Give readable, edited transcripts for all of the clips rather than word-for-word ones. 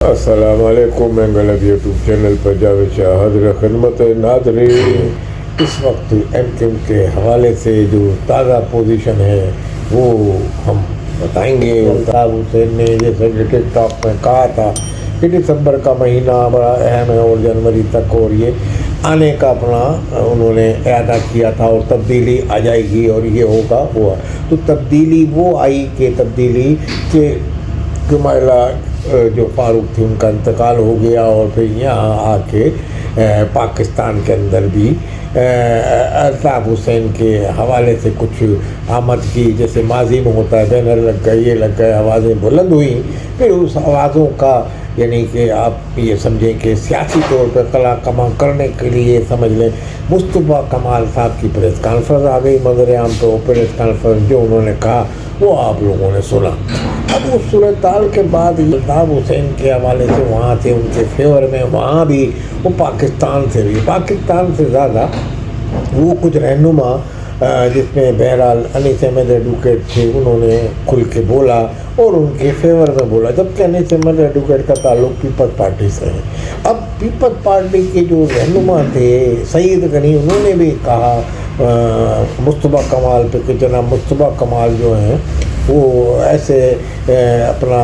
السلام علیکم. میں غلط یوٹیوب چینل پر جاوید شاہ حاضر خدمت ناظرین. اس وقت ایم کے حوالے سے جو تازہ پوزیشن ہے وہ ہم بتائیں گے. الطاف حسین نے جیسے کہ ٹک ٹاک میں کہا تھا کہ دسمبر کا مہینہ بڑا اہم ہے اور جنوری تک اور یہ آنے کا اپنا انہوں نے اعادہ کیا تھا اور تبدیلی آ جائے گی اور یہ ہوگا ہوا. تو تبدیلی وہ آئی کہ تبدیلی کہ کمائلہ جو فاروق تھی ان کا انتقال ہو گیا اور پھر یہاں آ کے پاکستان کے اندر بھی الطاف حسین کے حوالے سے کچھ آمد کی. جیسے ماضی میں ہوتا ہے بینر لگ گئے یہ لگ گئے آوازیں بلند ہوئیں. پھر اس آوازوں کا یعنی کہ آپ یہ سمجھیں کہ سیاسی طور پر قلع کما کرنے کے لیے سمجھ لیں مصطفیٰ کمال صاحب کی پریس کانفرنس آ گئی منظر عام پہ. وہ پریس کانفرنس جو انہوں نے کہا وہ آپ لوگوں نے سنا. اب اس صورتحال کے بعد الطاف حسین کے حوالے سے وہاں سے ان کے فیور میں وہاں بھی وہ پاکستان سے زیادہ وہ کچھ رہنما جس میں بہرحال انیس احمد ایڈوکیٹ تھے انہوں نے کھل کے بولا اور ان کے فیور میں بولا. جبکہ انیس احمد ایڈوکیٹ کا تعلق پیپلز پارٹی سے ہے. اب پیپلز پارٹی کے جو رہنما تھے سعید غنی انہوں نے بھی کہا مصطفیٰ کمال پہ کہ جناب مصطفیٰ کمال جو ہیں وہ ایسے اپنا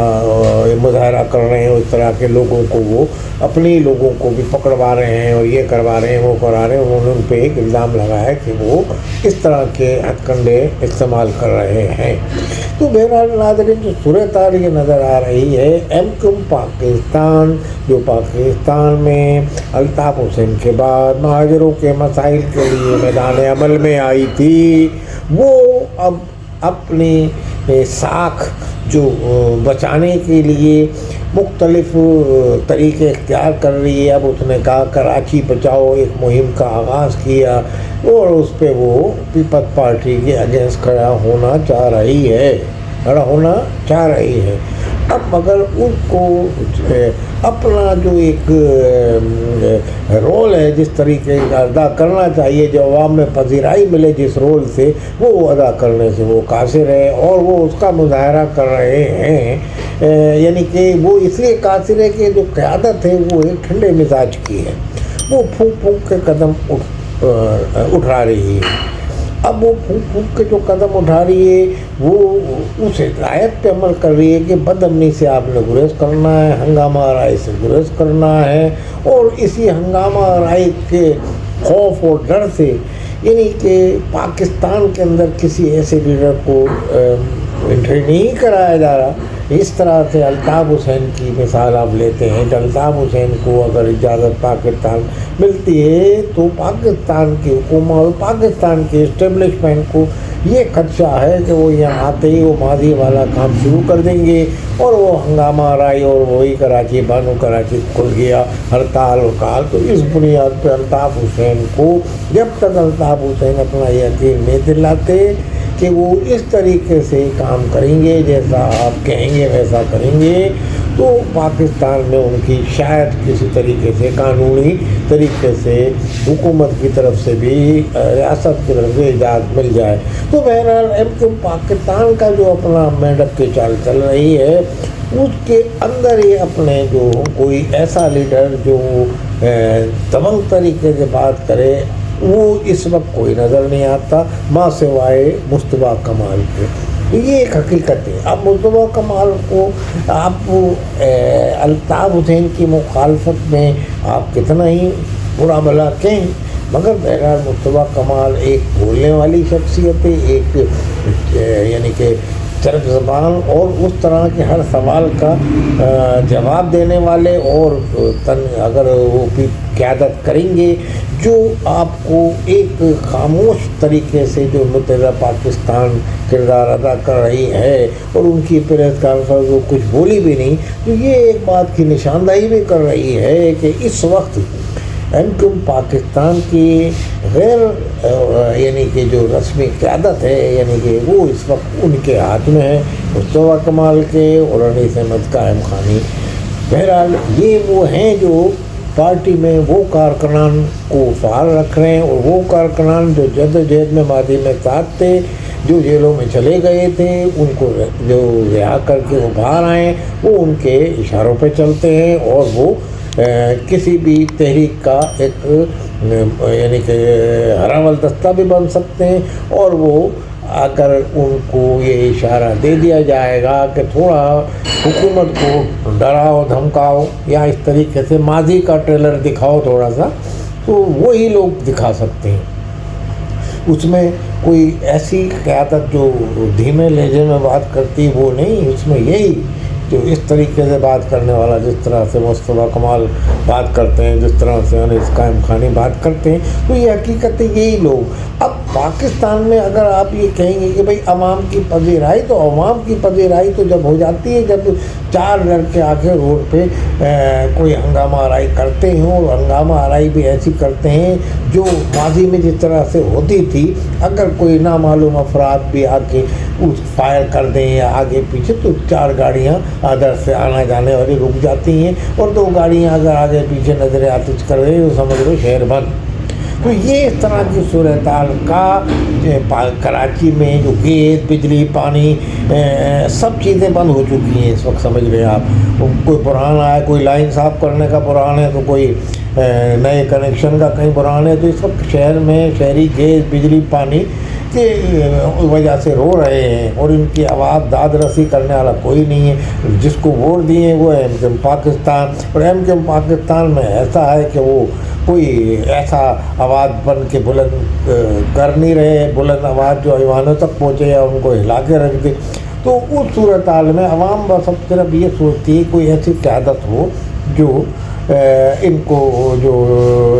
مظاہرہ کر رہے ہیں. اس طرح کے لوگوں کو وہ اپنی لوگوں کو بھی پکڑوا رہے ہیں اور یہ کروا رہے ہیں وہ کروا رہے ہیں. انہوں نے ان پہ ایک الزام لگایا کہ وہ اس طرح کے ہتھ کنڈے استعمال کر رہے ہیں. تو بہرحال ناظرین جو صورتحال یہ نظر آ رہی ہے ایم کیو پاکستان جو پاکستان میں الطاف حسین کے بعد مہاجروں کے مسائل کے لیے میدان عمل میں آئی تھی وہ اب اپنی ساکھ جو بچانے کے لیے مختلف طریقے اختیار کر رہی ہے. اب اس نے کہا کراچی بچاؤ ایک مہم کا آغاز کیا اور اس پہ وہ پیپلز پارٹی کے اگینسٹ کھڑا ہونا چاہ رہی ہے. اب مگر ان کو اپنا جو ایک رول ہے جس طریقے کا ادا کرنا چاہیے جو عوام میں پذیرائی ملے جس رول سے وہ ادا کرنے سے وہ قاصر ہے اور وہ اس کا مظاہرہ کر رہے ہیں. یعنی کہ وہ اس لیے قاصر ہے کہ جو قیادت ہے وہ ایک ٹھنڈے مزاج کی ہے. وہ پھونک پھونک کے قدم اٹھا رہی ہے. اب وہ پھونک پھونک کے جو قدم اٹھا رہی ہے وہ اس ہدایت پہ عمل کر رہی ہے کہ بد امنی سے آپ نے گریز کرنا ہے ہنگامہ آرائی سے گریز کرنا ہے. اور اسی ہنگامہ آرائی کے خوف اور ڈر سے یعنی کہ پاکستان کے اندر کسی ایسے لیڈر کو انٹری نہیں کرایا جا رہا. اس طرح سے الطاف حسین کی مثال آپ لیتے ہیں کہ الطاف حسین کو اگر اجازت پاکستان ملتی ہے تو پاکستان کی حکومت اور پاکستان کے اسٹیبلشمنٹ کو یہ خدشہ ہے کہ وہ یہاں آتے ہی وہ ماضی والا کام شروع کر دیں گے اور وہ ہنگامہ آرائی اور وہی کراچی بانو کراچی کھل گیا ہڑتال اور کال. تو اس بنیاد پہ الطاف حسین کو جب تک الطاف حسین اپنا یقین نہیں دلاتے کہ وہ اس طریقے سے کام کریں گے جیسا آپ کہیں گے ویسا کریں گے تو پاکستان میں ان کی شاید کسی طریقے سے قانونی طریقے سے حکومت کی طرف سے بھی ریاست کی طرف سے اجازت مل جائے. تو بہرحال ایم کیو پاکستان کا جو اپنا میڈک کی چال چل رہی ہے اس کے اندر ہی اپنے جو کوئی ایسا لیڈر جو دمنگ طریقے سے بات کرے وہ اس وقت کوئی نظر نہیں آتا ماں سوائے مصطفیٰ کمال کے. تو یہ ایک حقیقت ہے. اب مصطفیٰ کمال کو آپ الطاف حسین کی مخالفت میں آپ کتنا ہی برا بھلا کہیں مگر بہرحال مصطفیٰ کمال ایک بولنے والی شخصیت ہے ایک یعنی کہ چرب زبان اور اس طرح کے ہر سوال کا جواب دینے والے اور اگر وہ قیادت کریں گے جو آپ کو ایک خاموش طریقے سے جو متحدہ پاکستان کردار ادا کر رہی ہے اور ان کی پریس کانفرنس وہ کچھ بولی بھی نہیں. تو یہ ایک بات کی نشاندہی بھی کر رہی ہے کہ اس وقت ایم کیو پاکستان کی غیر یعنی کہ جو رسمی قیادت ہے یعنی کہ وہ اس وقت ان کے ہاتھ میں ہے مصطفیٰ کمال کے اور انیس احمد قائم خانی. بہرحال یہ وہ ہیں جو پارٹی میں وہ کارکنان کو فعال رکھ رہے ہیں اور وہ کارکنان جو جدوجہد میں ماضی میں ساتھ تھے جو جیلوں میں چلے گئے تھے ان کو جو رہا کر کے وہ باہر آئیں، وہ ان کے اشاروں پہ چلتے ہیں اور وہ کسی بھی تحریک کا ایک یعنی کہ ہراول دستہ بھی بن سکتے ہیں، اور وہ اگر ان کو یہ اشارہ دے دیا جائے گا کہ تھوڑا حکومت کو ڈراؤ دھمکاؤ یا اس طریقے سے ماضی کا ٹریلر دکھاؤ تھوڑا سا، تو وہی لوگ دکھا سکتے ہیں۔ اس میں کوئی ایسی قیادت جو دھیمے لہجے میں بات کرتی وہ نہیں، اس میں یہی جو اس طریقے سے بات کرنے والا، جس طرح سے مصطفیٰ کمال بات کرتے ہیں، جس طرح سے انیس قائم خانی بات کرتے ہیں، تو یہ حقیقت ہے یہی لوگ۔ اب پاکستان میں اگر آپ یہ کہیں گے کہ بھئی عوام کی پذیرائی، تو عوام کی پذیرائی تو جب ہو جاتی ہے جب 4 لڑکے آ کے روڈ پہ کوئی ہنگامہ آرائی کرتے ہیں، اور ہنگامہ آرائی بھی ایسی کرتے ہیں جو ماضی میں جس طرح سے ہوتی تھی، اگر کوئی نامعلوم افراد بھی آ کے اس فائر کر دیں یا آگے پیچھے، تو 4 گاڑیاں ادھر سے آنے جانے والی رک جاتی ہیں، اور 2 گاڑیاں اگر آگے پیچھے نظر آتش کر رہی ہیں تو سمجھ لو شہر بند۔ تو یہ اس طرح کی صورتحال کا کراچی میں جو گیس، بجلی، پانی، سب چیزیں بند ہو چکی ہیں اس وقت، سمجھ رہے ہیں آپ۔ کوئی بحران آیا، کوئی لائن صاف کرنے کا بحران ہے، تو کوئی نئے کنیکشن کا کہیں بحران ہے، تو اس وقت شہر میں شہری گیس، بجلی، پانی کی وجہ سے رو رہے ہیں، اور ان کی آواز داد رسی کرنے والا کوئی نہیں ہے۔ جس کو ووٹ دیے وہ ہے ایم کیو ایم پاکستان، اور ایم کیو ایم پاکستان میں ایسا ہے کہ وہ کوئی ایسا آواز بن کے بلند کر نہیں رہے، بلند آواز جو ایوانوں تک پہنچے یا ان کو ہلا کے رکھ دے۔ تو اس صورتحال میں عوام بس اب صرف یہ سوچتی ہے کوئی ایسی قیادت ہو جو ان کو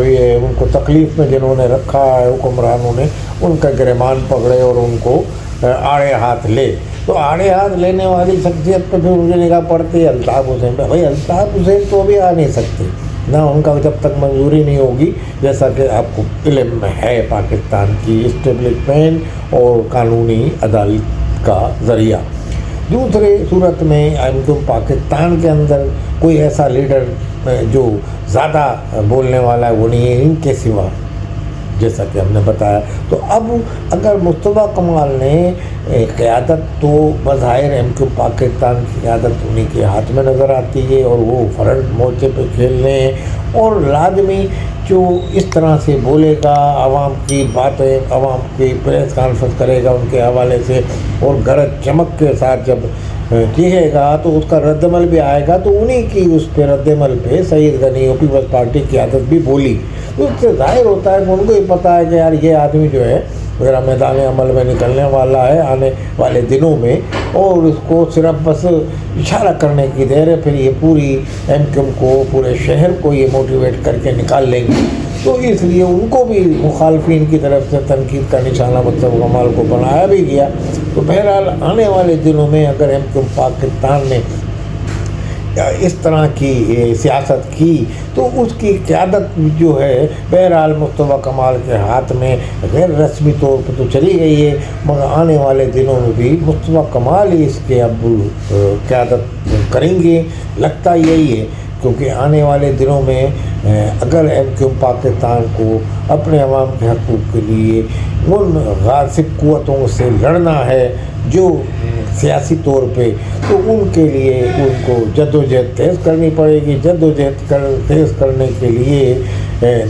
یہ ان کو تکلیف میں جنہوں نے رکھا ہے حکمرانوں نے، ان کا گریبان پکڑے اور ان کو آڑے ہاتھ لے۔ تو آڑے ہاتھ لینے والی شخصیت پہ پھر مجھے نگاہ پڑتی ہے الطاف حسین پہ۔ بھائی الطاف حسین تو ابھی آ نہیں سکتے نہ، ان کا جب تک منظوری نہیں ہوگی، جیسا کہ آپ کو علم میں ہے پاکستان کی اسٹیبلشمنٹ اور قانونی عدالت کا ذریعہ۔ دوسرے صورت میں ایم کیو ایم پاکستان کے اندر کوئی ایسا لیڈر جو زیادہ بولنے والا ہے وہ نہیں ہے ان کے سوا، جیسا کہ ہم نے بتایا۔ تو اب اگر مصطفیٰ کمال نے قیادت، تو بظاہر ایم کیو ایم پاکستان کی قیادت انہیں کے ہاتھ میں نظر آتی ہے، اور وہ فرنٹ مورچے پہ کھیل رہے ہیں، اور لازمی جو اس طرح سے بولے گا، عوام کی باتیں، عوام کی پریس کانفرنس کرے گا ان کے حوالے سے، اور گرج چمک کے ساتھ جب کہے گا تو اس کا رد عمل بھی آئے گا، تو انہیں کی اس پہ رد عمل پہ سعید غنی اور پیپلز پارٹی کی قیادت بھی بولی۔ تو اس سے ظاہر ہوتا ہے کہ ان کو یہ پتہ ہے کہ یار یہ آدمی جو ہے میرا میدان عمل میں نکلنے والا ہے آنے والے دنوں میں، اور اس کو صرف بس اشارہ کرنے کی دیر ہے، پھر یہ پوری ایم کیو ایم کو، پورے شہر کو یہ موٹیویٹ کر کے نکال لیں گے۔ تو اس لیے ان کو بھی مخالفین کی طرف سے تنقید کا نشانہ مصطفیٰ کمال کو بنایا بھی گیا۔ تو بہرحال آنے والے دنوں میں اگر ایم کیو ایم پاکستان نے اس طرح کی سیاست کی تو اس کی قیادت جو ہے بہرحال مصطفیٰ کمال کے ہاتھ میں غیر رسمی طور پر تو چلی گئی ہے، مگر آنے والے دنوں میں بھی مصطفیٰ کمال ہی اس کے اب قیادت کریں گے، لگتا یہی ہے۔ کیونکہ آنے والے دنوں میں اگر ایم کیو ایم پاکستان کو اپنے عوام کے حقوق کے لیے ان غاصب قوتوں سے لڑنا ہے جو سیاسی طور پہ، تو ان کے لیے ان کو جد و جہد تیز کرنی پڑے گی۔ جد و جہد تیز کرنے کے لیے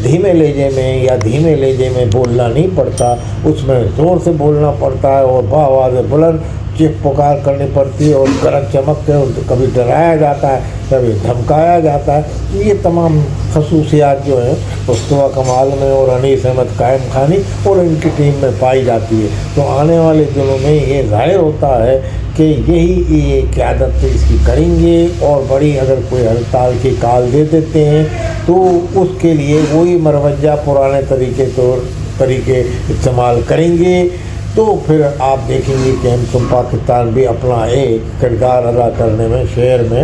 دھیمے لہجے میں یا دھیمے لہجے میں بولنا نہیں پڑتا، اس میں زور سے بولنا پڑتا ہے، اور بآواز بلند چیخ پکار کرنی پڑتی ہے، اور گرج چمک کے کبھی ڈرایا جاتا ہے، کبھی دھمکایا جاتا ہے۔ یہ تمام خصوصیات جو ہیں مصطفیٰ کمال میں اور انیس احمد قائم خانی اور ان کی ٹیم میں پائی جاتی ہے۔ تو آنے والے دنوں میں یہ ظاہر ہوتا ہے کہ یہی قیادت اس کی کریں گے، اور بڑی اگر کوئی ہڑتال کی کال دے دیتے ہیں تو اس کے لیے وہی مروجہ پرانے طریقے استعمال کریں گے۔ تو پھر آپ دیکھیں گے کہ ایم کیو ایم پاکستان بھی اپنا ایک کردار ادا کرنے میں شہر میں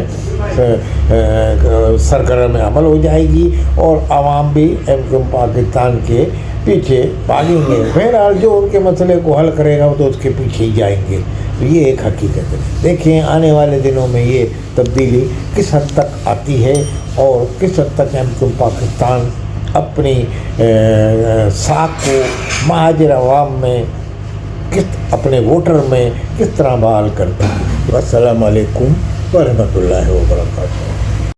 سرگرم عمل ہو جائے گی، اور عوام بھی ایم کیو ایم پاکستان کے پیچھے بھاگیں گے۔ بہرحال جو ان کے مسئلے کو حل کرے گا تو اس کے پیچھے ہی جائیں گے۔ تو یہ ایک حقیقت ہے۔ دیکھیں آنے والے دنوں میں یہ تبدیلی کس حد تک آتی ہے، اور کس حد تک ایم کیو ایم پاکستان اپنی ساکھ کو مہاجر عوام میں کس اپنے ووٹر میں کس طرح بحال کرتا ہے۔ السلام علیکم ورحمۃ اللہ وبرکاتہ۔